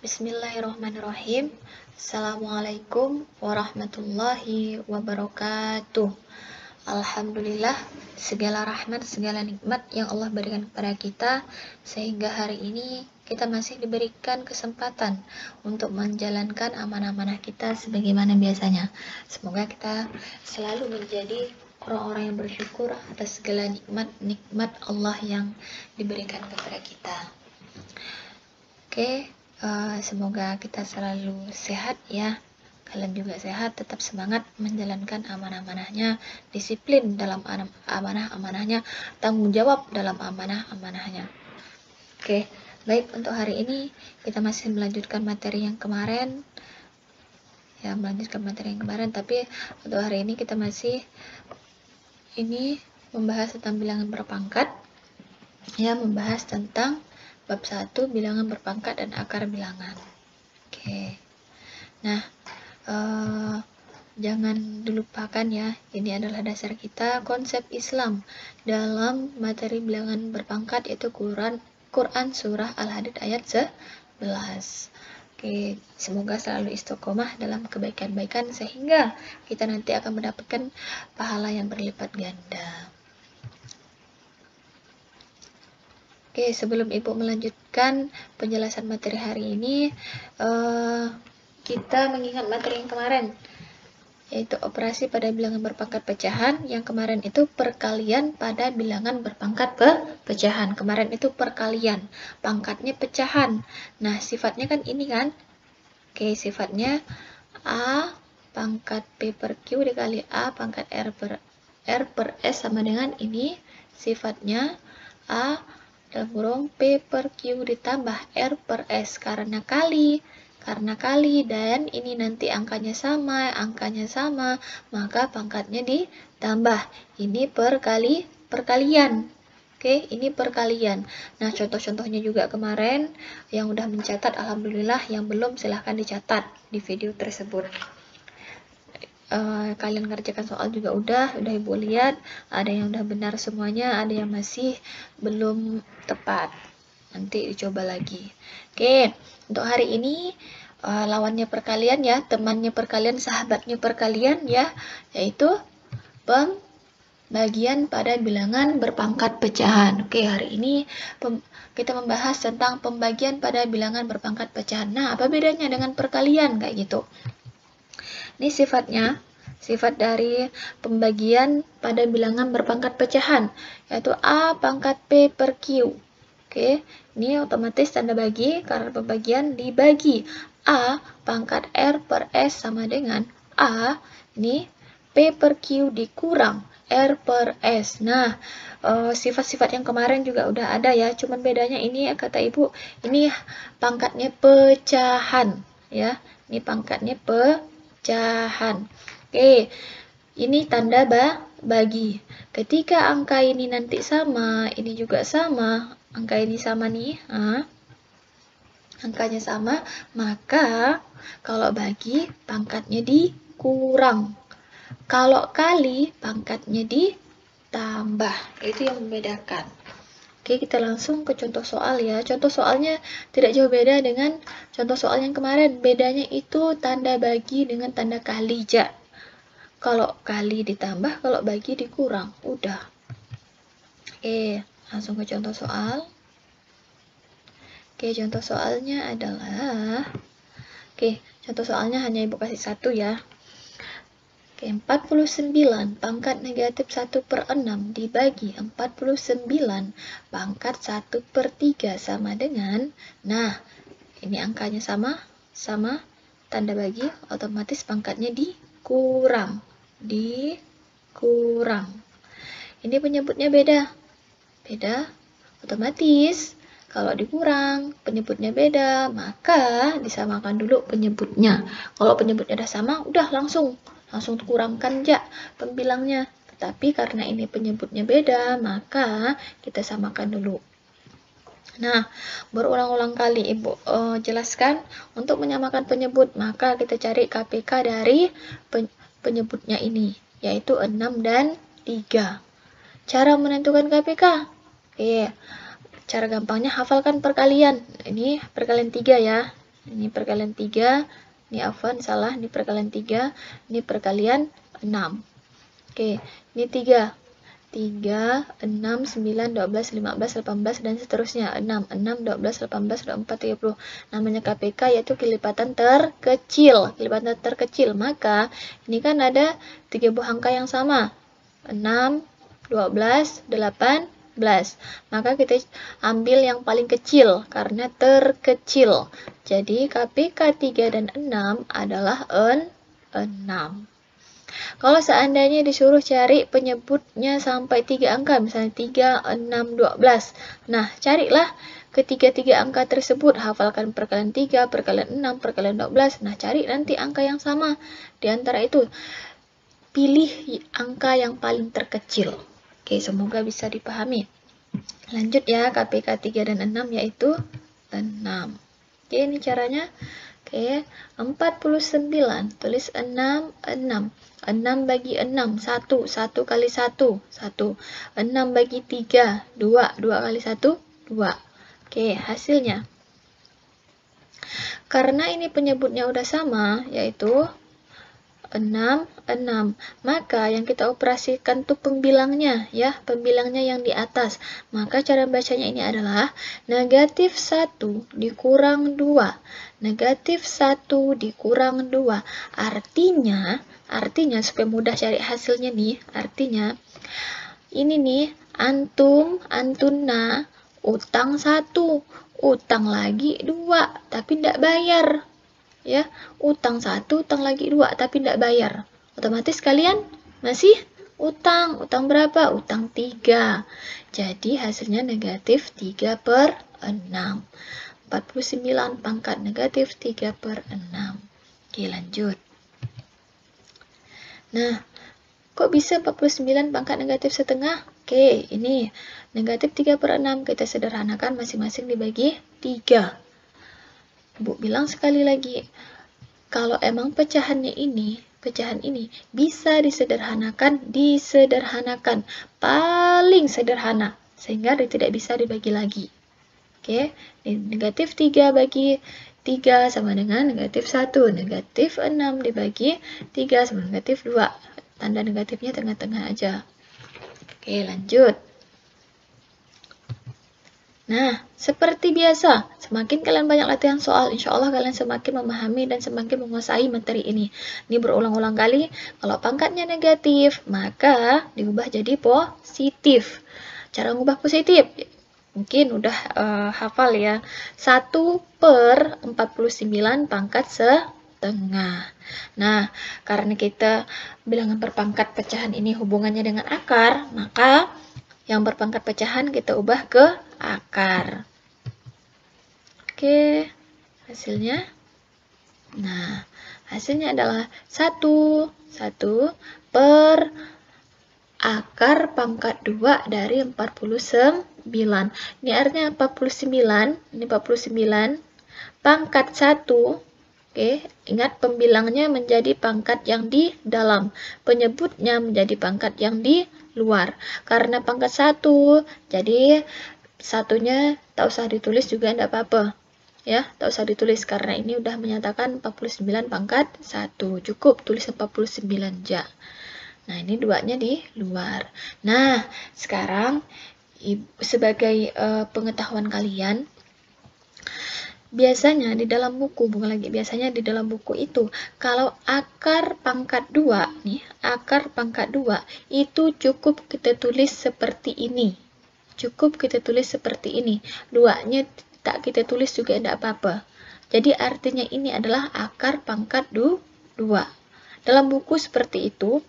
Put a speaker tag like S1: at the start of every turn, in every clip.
S1: Bismillahirrahmanirrahim. Assalamualaikum warahmatullahi wabarakatuh. Alhamdulillah, segala rahmat, segala nikmat yang Allah berikan kepada kita, sehingga hari ini kita masih diberikan kesempatan untuk menjalankan amanah-amanah kita sebagaimana biasanya. Semoga kita selalu menjadi orang-orang yang bersyukur atas segala nikmat Allah yang diberikan kepada kita. Oke, semoga kita selalu sehat ya. Kalian juga sehat, tetap semangat menjalankan amanah-amanahnya, disiplin dalam amanah-amanahnya, tanggung jawab dalam amanah-amanahnya. Oke, baik, untuk hari ini kita masih melanjutkan materi yang kemarin. Ya, tapi untuk hari ini kita masih membahas tentang bilangan berpangkat. Ya, membahas tentang bab 1 bilangan berpangkat dan akar bilangan. Oke. Nah, jangan dilupakan ya, ini adalah dasar kita konsep Islam dalam materi bilangan berpangkat, yaitu Quran surah Al-Hadid ayat 11. Oke, semoga selalu istiqomah dalam kebaikan-baikan sehingga kita nanti akan mendapatkan pahala yang berlipat ganda. Oke, sebelum Ibu melanjutkan penjelasan materi hari ini, kita mengingat materi yang kemarin, yaitu operasi pada bilangan berpangkat pecahan. Yang kemarin itu perkalian pada bilangan berpangkat pecahan. Kemarin itu perkalian, pangkatnya pecahan. Nah, sifatnya kan ini kan. Oke, sifatnya A pangkat P per Q dikali A pangkat R per S sama dengan ini. Sifatnya A dalam kurung P per Q ditambah R per S karena kali dan ini nanti angkanya sama, maka pangkatnya ditambah. Ini perkalian. Oke, ini perkalian. Nah, contoh-contohnya juga kemarin yang udah mencatat, alhamdulillah. Yang belum silahkan dicatat di video tersebut. Kalian ngerjakan soal juga udah Ibu lihat, ada yang udah benar semuanya, ada yang masih belum tepat, nanti dicoba lagi. Oke, untuk hari ini lawannya perkalian ya, temannya perkalian, sahabatnya perkalian ya, yaitu pembagian pada bilangan berpangkat pecahan. Oke, hari ini kita membahas tentang pembagian pada bilangan berpangkat pecahan. Nah, apa bedanya dengan perkalian kayak gitu? Ini sifat dari pembagian pada bilangan berpangkat pecahan, yaitu A pangkat P per Q. Oke, ini otomatis tanda bagi karena pembagian dibagi. A pangkat R per S sama dengan A, ini P per Q dikurang R per S. Nah, sifat-sifat yang kemarin juga udah ada ya, cuman bedanya ini kata Ibu, ini pangkatnya pecahan ya, ini pangkatnya pecahan. Oke, ini tanda bagi. Ketika angka ini nanti sama, ini juga sama, angka ini sama nih, angkanya sama, maka kalau bagi pangkatnya dikurang. Kalau kali pangkatnya ditambah. Itu yang membedakan. Oke, kita langsung ke contoh soal ya. Contoh soalnya tidak jauh beda dengan contoh soal yang kemarin. Bedanya itu tanda bagi dengan tanda kali ja. Kalau kali ditambah, kalau bagi dikurang. Udah. Oke, langsung ke contoh soal. Oke, contoh soalnya adalah, contoh soalnya hanya Ibu kasih satu ya. Oke, 49 pangkat negatif 1 per 6 dibagi 49 pangkat 1 per 3 sama dengan, nah, ini angkanya sama, tanda bagi, otomatis pangkatnya dikurang. Ini penyebutnya beda, otomatis kalau dikurang, penyebutnya beda, maka disamakan dulu penyebutnya. Kalau penyebutnya udah sama, udah langsung kurangkan aja pembilangnya. Tetapi karena ini penyebutnya beda, maka kita samakan dulu. Nah, berulang-ulang kali Ibu jelaskan, untuk menyamakan penyebut, maka kita cari KPK dari penyebutnya ini, yaitu 6 dan 3. Cara menentukan KPK? Cara gampangnya hafalkan perkalian. Ini perkalian 3 ya. Ini perkalian 3. Ini afwan, salah. Ini perkalian 3. Ini perkalian 6. Oke, ini 3. 3, 6, 9, 12, 15, 18, dan seterusnya. 6, 12, 18, 24, 30. Namanya KPK yaitu kelipatan terkecil. Kelipatan terkecil. Maka, ini kan ada 3 buah angka yang sama. 6, 12, 18. Maka kita ambil yang paling kecil karena terkecil. Jadi KPK 3 dan 6 adalah 6. Kalau seandainya disuruh cari penyebutnya sampai 3 angka, misalnya 3, 6, 12. Nah, carilah ketiga-tiga angka tersebut. Hafalkan perkalian 3, perkalian 6, perkalian 12. Nah, cari nanti angka yang sama. Di antara itu, pilih angka yang paling terkecil. Oke, semoga bisa dipahami. Lanjut ya, KPK 3 dan 6 yaitu 6. Oke, ini caranya. Oke, 49. Tulis 6, 6. 6 bagi 6, 1. 1 kali 1, 1. 6 bagi 3, 2. 2 kali 1, 2. Oke, hasilnya. Karena ini penyebutnya udah sama, yaitu 6, 6. Maka yang kita operasikan tuh pembilangnya, ya, pembilangnya yang di atas. Maka cara bacanya ini adalah negatif 1 dikurang 2. Negatif 1 dikurang 2. Artinya supaya mudah cari hasilnya nih, artinya ini nih, antum, antuna, utang 1, utang lagi 2, tapi tidak bayar. Ya, utang 1, utang lagi 2, tapi tidak bayar. Otomatis kalian masih utang. Utang berapa? Utang 3. Jadi hasilnya negatif 3/6. 49 pangkat negatif 3/6. Oke, lanjut. Nah, kok bisa 49 pangkat negatif setengah? Oke, ini negatif 3/6. Kita sederhanakan masing-masing dibagi 3. Bu bilang sekali lagi, kalau emang pecahan ini bisa disederhanakan, paling sederhana, sehingga tidak bisa dibagi lagi. Oke, negatif 3 bagi 3 sama dengan negatif 1, negatif 6 dibagi 3 sama negatif 2, tanda negatifnya tengah-tengah aja. Oke, lanjut. Nah, seperti biasa, semakin kalian banyak latihan soal, insya Allah kalian semakin memahami dan semakin menguasai materi ini. Ini berulang-ulang kali, kalau pangkatnya negatif, maka diubah jadi positif. Cara mengubah positif, mungkin udah hafal ya. 1/49 pangkat setengah. Nah, karena kita bilangan berpangkat pecahan ini hubungannya dengan akar, maka yang berpangkat pecahan kita ubah ke akar. Oke, hasilnya. Nah, hasilnya adalah 1 per akar pangkat 2 dari 49. Ini artinya 49, ini 49 pangkat 1. Oke, ingat pembilangnya menjadi pangkat yang di dalam, penyebutnya menjadi pangkat yang di luar. Karena pangkat 1, jadi satunya tak usah ditulis juga tidak apa-apa. Ya, tak usah ditulis karena ini udah menyatakan 49 pangkat 1. Cukup tulis 49 aja. Nah, ini 2-nya di luar. Nah, sekarang sebagai pengetahuan kalian, biasanya di dalam buku, bukan lagi biasanya di dalam buku itu, kalau akar pangkat 2 nih, akar pangkat 2 itu cukup kita tulis seperti ini. Cukup kita tulis seperti ini. 2-nya tak kita tulis juga tidak apa-apa. Jadi artinya ini adalah akar pangkat 2. Dalam buku seperti itu,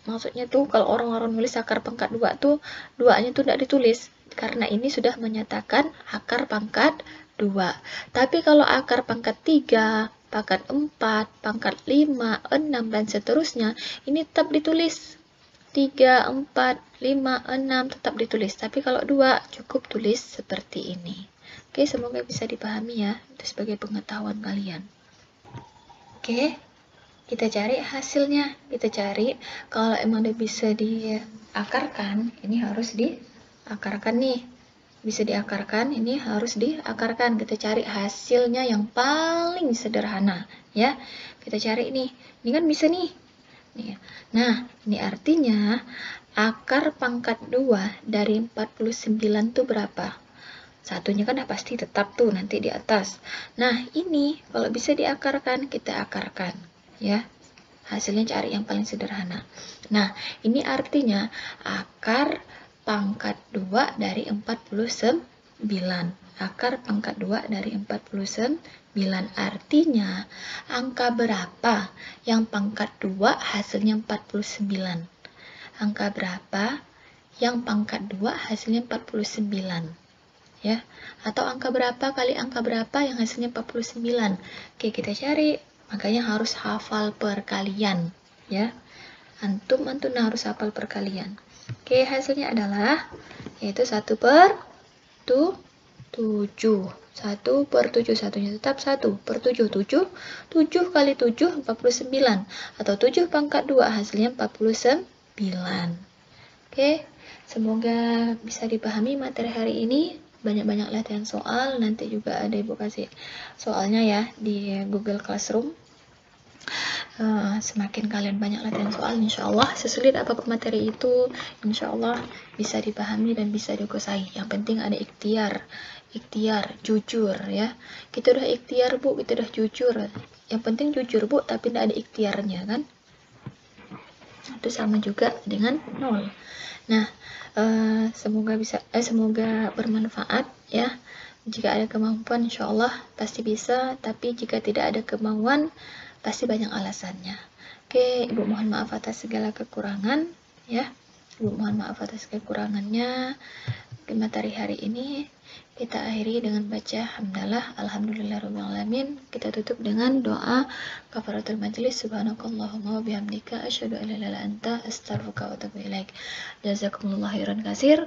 S1: maksudnya tuh kalau orang-orang nulis akar pangkat 2 tuh, 2-nya tuh tidak ditulis. Karena ini sudah menyatakan akar pangkat 2. Tapi kalau akar pangkat 3, pangkat 4, pangkat 5, 6, dan seterusnya, ini tetap ditulis. 3, 4, 5, 6 tetap ditulis. Tapi kalau 2 cukup tulis seperti ini. Oke, semoga bisa dipahami ya. Itu sebagai pengetahuan kalian. Oke, kita cari hasilnya. Kita cari kalau emang udah bisa diakarkan, ini harus diakarkan nih. bisa diakarkan, ini harus diakarkan. Kita cari hasilnya yang paling sederhana, ya. Kita cari ini kan bisa nih. Nah, ini artinya akar pangkat 2 dari 49 itu berapa? Satunya kan pasti tetap tuh nanti di atas. Nah, ini kalau bisa diakarkan, kita akarkan, ya. Hasilnya cari yang paling sederhana. Nah, ini artinya akar pangkat 2 dari 49. Akar pangkat 2 dari 49. Artinya, angka berapa yang pangkat 2 hasilnya 49? Angka berapa yang pangkat 2 hasilnya 49? Ya, atau angka berapa kali angka berapa yang hasilnya 49? Oke, kita cari. Makanya harus hafal perkalian, ya. Antum harus hafal perkalian. Oke, hasilnya adalah yaitu 1/7. 1/7, satunya tetap 1/7. 7 kali 7 49, atau 7 pangkat 2 hasilnya 49. Oke, semoga bisa dipahami materi hari ini. Banyak-banyak latihan soal, nanti juga ada ibu kasih soalnya ya di Google Classroom. Semakin kalian banyak latihan soal, insya Allah sesulit apapun materi itu, insya Allah bisa dipahami dan bisa dikuasai. Yang penting ada ikhtiar, jujur ya. Kita udah ikhtiar bu, kita udah jujur. Yang penting jujur bu, tapi tidak ada ikhtiarnya kan. Itu sama juga dengan 0. Nah, semoga bermanfaat ya. Jika ada kemampuan, insya Allah pasti bisa. Tapi jika tidak ada kemauan, pasti banyak alasannya. Oke, Ibu mohon maaf atas segala kekurangan ya. Ibu mohon maaf atas kekurangannya. Di materi hari ini kita akhiri dengan baca hamdalah alhamdulillahirobbilalamin. Kita tutup dengan doa kafaratul majelis. Subhanakallahumma wabihamdika asyhadu an la ilaha illa anta astaghfiruka wa atubu ilaik. Jazakumullahu khairan katsir.